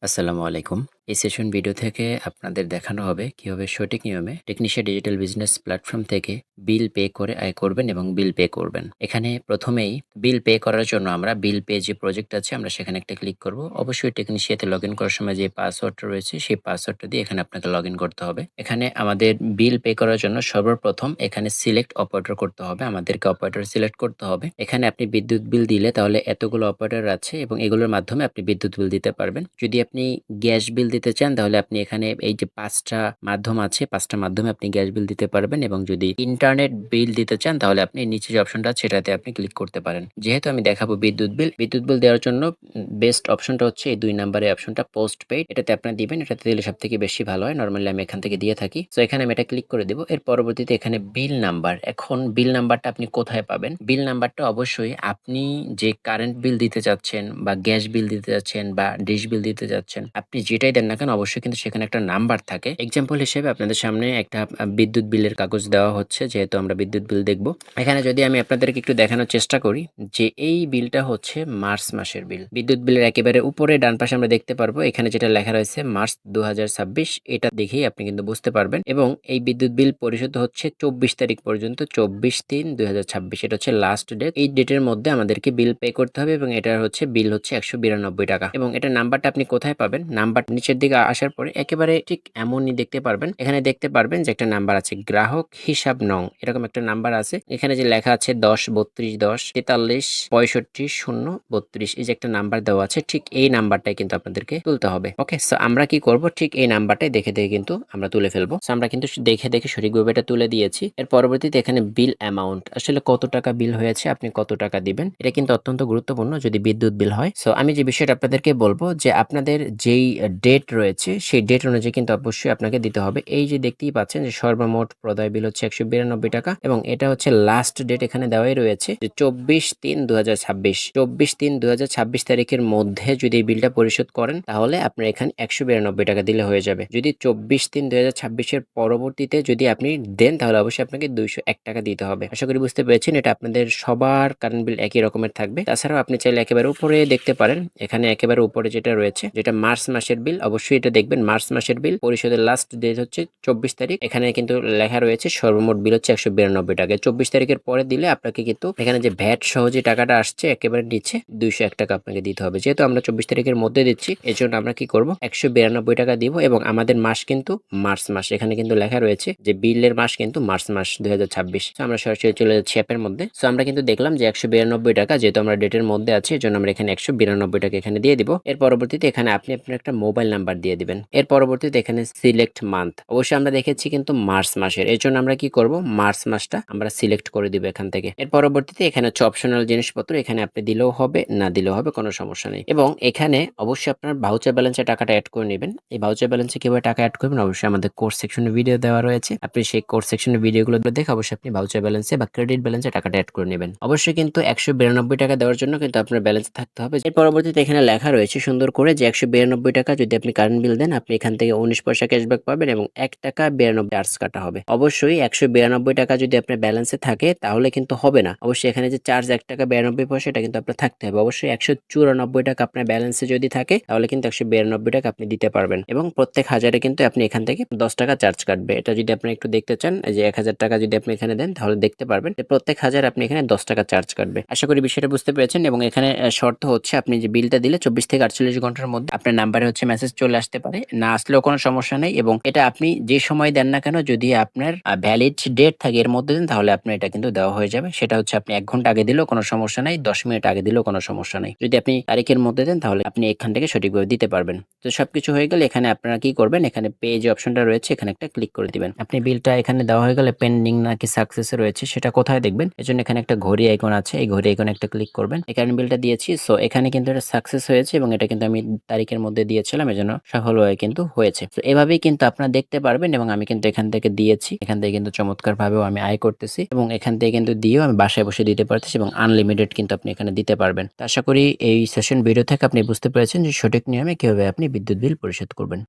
আসসালামু আলাইকুম। এই সেশন ভিডিও থেকে আপনাদের দেখানো হবে কিভাবে সঠিক নিয়মে টেকনিশিয়া ডিজিটাল বিজনেস প্ল্যাটফর্ম থেকে বিল পে করে আয় করবেন এবং বিল পে করবেন। এখানে প্রথমেই বিল পে করার জন্য আমরা বিল পে যে প্রজেক্ট আছে আমরা সেখানে একটা ক্লিক করব। অবশ্যই টেকনিশিয়াতে লগইন করার সময় যে পাসওয়ার্ডটা রয়েছে সেই পাসওয়ার্ডটা দিয়ে এখানে আপনাকে লগইন করতে হবে। এখানে আমাদের বিল পে করার জন্য সর্বপ্রথম এখানে সিলেক্ট অপারেটর করতে হবে। আমাদেরকে অপারেটর সিলেক্ট করতে হবে। এখানে আপনি বিদ্যুৎ বিল দিলে তাহলে এতগুলো অপারেটর আছে এবং এগুলোর মাধ্যমে আপনি বিদ্যুৎ বিল দিতে পারবেন। যদি আপনি গ্যাস বিল দিতে চান তাহলে আপনি এখানে এই যে ৫টা মাধ্যম আছে ৫টা মাধ্যমে আপনি গ্যাস বিল দিতে পারবেন এবং যদি ইন্টারনেট বিল দিতে চান তাহলে আপনি নিচে যে অপশনটা আছে সেটাতে আপনি ক্লিক করতে পারেন। যেহেতু আমি দেখাবো বিদ্যুৎ বিল দেওয়ার জন্য বেস্ট অপশনটা হচ্ছে এই ২ নাম্বারের অপশনটা পোস্ট পেইড। এটাতে আপনি দিবেন। এটাতে দিলে সবথেকে বেশি ভালো হয়। নরমালি আমি এখান থেকে দিয়ে থাকি। সো এখানে আমি এটা ক্লিক করে দেব। এর পরবর্তীতে এখানে বিল নাম্বার। এখন বিল নাম্বারটা আপনি কোথায় পাবেন? বিল নাম্বারটা অবশ্যই আপনি যে কারেন্ট বিল দিতে চাচ্ছেন বা গ্যাস বিল দিতে যাচ্ছেন বা ডিশ বিল দিতে যাচ্ছেন, আপনি যেটাই দেন না কেন অবশ্যই কিন্তু সেখানে একটা নাম্বার থাকে। এক্সাম্পল হিসেবে আপনাদের সামনে একটা বিদ্যুৎ বিলের কাগজ দেওয়া হচ্ছে যেহেতু আমরা বিদ্যুৎ বিল দেখব। এখানে যদি আমি আপনাদেরকে একটু দেখানোর চেষ্টা করি যে এই বিলটা হচ্ছে মার্চ মাসের বিল। বিদ্যুৎ বিলের একেবারে উপরে ডান পাশে আমরা দেখতে পারবো এখানে যেটা লেখা রয়েছে মার্চ ২০২৬ এটা দেখেই আপনি কিন্তু বুঝতে পারবেন এবং এই বিদ্যুৎ বিল পরিশোধ হচ্ছে ২৪ তারিখ পর্যন্ত ২৪/৩/২০২৬ এটা হচ্ছে লাস্ট ডেট। এই ডেটের মধ্যে আমাদেরকে বিল পে করতে হবে এবং এটার হচ্ছে বিল হচ্ছে ১৯২ টাকা এবং এটার নাম্বারটা আপনি কোথায় পাবেন? নাম্বার নিচের দিকে আসার পরে একেবারে ঠিক এমনই দেখতে পারবেন। এখানে দেখতে পারবেন যে একটা নাম্বার আছে গ্রাহক হিসাব নং এরকম একটা নাম্বার আছে। এখানে যে লেখা আছে ১০ ৩২ ১০ ৪৩ ৬৫ ০ ৩২ এই যে একটা নাম্বার দেওয়া আছে ঠিক এই নাম্বারটাই কিন্তু আপনাদেরকে তুলতে হবে। ওকে, সো আমরা কি করব ঠিক এই নাম্বারটাই দেখে কিন্তু আমরা তুলে ফেলবো। সো আমরা কিন্তু দেখে সঠিকভাবে এটা তুলে দিয়েছি। এর পরবর্তীতে এখানে বিল অ্যামাউন্ট আসলে কত টাকা বিল হয়েছে আপনি কত টাকা দিবেন এটা কিন্তু অত্যন্ত গুরুত্বপূর্ণ যদি বিদ্যুৎ বিল হয়। সো আমি যে বিষয়টা আপনাদেরকে বলবো যে আপনাদের যেই ডেট রয়েছে সেই ডেট অনুযায়ী কিন্তু অবশ্যই আপনাকে দিতে হবে। এই যে দেখতেই পাচ্ছেন যে সর্বমোট প্রদায় বিল হচ্ছে ১৯২ টাকা এবং এটা হচ্ছে লাস্ট ডেট এখানে দেওয়াই রয়েছে যে ২৪/৩/২০২৬ ২৪/৩/২০২৬ তারিখের মধ্যে যদি এই বিলটা পরিশোধ করেন তাহলে আপনার এখানে ১৯২ টাকা দিলে হয়ে যাবে। যদি ২৪/৩/২০২৬ এর পরবর্তীতে যদি আপনি দেন তাহলে অবশ্যই আপনাকে ২০১ টাকা দিতে হবে। আশা করি বুঝতে পেরেছেন এটা আপনাদের সবার কারেন্ট বিল একই রকমের থাকবে। তাছাড়াও আপনি চাইলে একেবারে উপরে দেখতে পারেন এখানে একেবারে উপরে যেটা রয়েছে যেটা মার্চ মাসের বিল অবশ্যই এটা দেখবেন মার্চ মাসের বিল পরিশোধের লাস্ট ডেট হচ্ছে ২৪ তারিখ। এখানে কিন্তু লেখা রয়েছে সর্বমোট বিল হচ্ছে ১৯২ টাকা। ২৪ তারিখের পরে দিলে আপনাকে কিন্তু এখানে যে ভ্যাট সহ যে টাকাটা আসছে একেবারে নিচে ২০১ টাকা আপনাকে দিতে হবে। যেহেতু আমরা ২৪ তারিখের মধ্যে দিচ্ছি এজন্য আমরা কি করব ১৯২ টাকা দিব এবং আমাদের মাস কিন্তু মার্চ মাস। এখানে কিন্তু লেখা রয়েছে যে বিলের মাস কিন্তু মার্চ মাস ২০২৬। আমরা সরাসরি চলে যাচ্ছি অ্যাপের মধ্যে। সো আমরা কিন্তু দেখলাম যে ১৯২ টাকা যেহেতু আমরা ডেটের মধ্যে আছি এজন্য আমরা এখানে ১৯২ টাকা এখানে দিয়ে দিব। এর পরবর্তীতে এখানে আপনি আপনার একটা মোবাইল নাম্বার দিয়ে দিবেন। এর পরবর্তীতে এখানে সিলেক্ট মান্থ অবশ্যই আমরা দেখেছি কিন্তু মার্চ মাসের এর জন্য আমরা কি করব মার্চ মাসটা আমরা সিলেক্ট করে দিব এখান থেকে। এর পরবর্তীতে এখানে হচ্ছে অপশনাল জিনিসপত্র এখানে আপনি দিলেও হবে না দিলেও হবে কোনো সমস্যা নেই এবং এখানে অবশ্যই আপনার ভাউচার ব্যালেন্সে টাকাটা অ্যাড করে নেবেন। এই ভাউচার ব্যালেন্সে কিভাবে টাকা অ্যাড করবেন অবশ্যই আমাদের কোর্স সেকশনে ভিডিও দেওয়া রয়েছে। আপনি সেই কোর্স সেকশনের ভিডিওগুলো দেখে অবশ্যই আপনি ভাউচার ব্যালেন্সে বা ক্রেডিট ব্যালেন্সে টাকাটা অ্যাড করে নেবেন। অবশ্যই কিন্তু ১৯২ টাকা দেওয়ার জন্য কিন্তু আপনার ব্যালেন্স থাকতে হবে। এর পরবর্তীতে এখানে লেখা রয়েছে সুন্দর করে যে ১৯২ টাকা যদি আপনি কারেন্ট বিল দেন আপনি এখান থেকে ১৯ পয়সা ক্যাশব্যাক পাবেন এবং ১ টাকা ৯২ চার্জ কাটা হবে। অবশ্যই ১৯২ টাকা যদি আপনার ব্যালেন্সে থাকে তাহলে কিন্তু হবে না। অবশ্যই এখানে যে চার্জ ১ টাকা ৯২ পয়সা এটা কিন্তু আপনার থাকতে হবে। অবশ্যই ১৯৪ টাকা আপনার ব্যালেন্সে যদি থাকে তাহলে কিন্তু ১৯২ টাকা আপনি দিতে পারবেন এবং প্রত্যেক হাজারে কিন্তু আপনি এখান থেকে ১০ টাকা চার্জ কাটবে। এটা যদি আপনি একটু দেখতে চান যে ১,০০০ টাকা যদি আপনি এখানে দেন তাহলে দেখতে পারবেন যে প্রত্যেক হাজার আপনি এখানে ১০ টাকা চার্জ কাটবে। আশা করি বিষয়টা বুঝতে পেরেছেন এবং এখানে শর্ত হচ্ছে আপনি যে বিলটা দিলে ২৪ থেকে ৪৮ ঘন্টার মধ্যে আপনার নাম্বারে হচ্ছে মেসেজ চলে আসতে পারে। না আসলেও কোনো সমস্যা নেই এবং এটা আপনি যে সময় দেন না কেন যদি আপনার ভ্যালিড ডেট থাকে এর মধ্যে দেন তাহলে আপনার এটা কিন্তু দেওয়া হয়ে যাবে। সেটা হচ্ছে আপনি ১ ঘন্টা আগে দিলেও কোনো সমস্যা নাই, ১০ মিনিট আগে দিলেও কোনো সমস্যা নাই। যদি আপনি তারিখের মধ্যে দেন তাহলে আপনি এখান থেকে সঠিকভাবে দিতে পারবেন। তো সবকিছু হয়ে গেলে এখানে আপনারা কি করবেন এখানে পে যে অপশনটা রয়েছে এখানে একটা ক্লিক করে দিবেন। আপনি বিলটা এখানে দেওয়া হয়ে গেলে পেন্ডিং নাকি সাকসেস রয়েছে সেটা কোথায় দেখবেন? এজন্য এখানে একটা ঘড়ি আইকন আছে এই ঘড়ি আইকনে একটা ক্লিক করবেন। এখানে বিলটা দিয়েছি সো এখানে কিন্তু এটা সাকসেস হয়েছে এবং এটা কিন্তু আমি তারিখের মধ্যে দিয়েছিলাম এজন্য সফলভাবে কিন্তু হয়েছে। তো এভাবেই কিন্তু আপনারা দেখতে পারবেন এবং আমি কিন্তু এখান থেকে দিয়েছি। এখান থেকে কিন্তু চমৎকার ভাবেও আমি আয় করতেছি এবং এখান থেকে কিন্তু দিয়েও আমি বাসায় বসে দিতে পারতেছি এবং আনলিমিটেড কিন্তু আপনি এখানে দিতে পারবেন। তো আশা করি এই সেশন ভিডিও থেকে আপনি বুঝতে পেরেছেন যে সঠিক নিয়মে কিভাবে আপনি বিদ্যুৎ বিল পরিশোধ করবেন।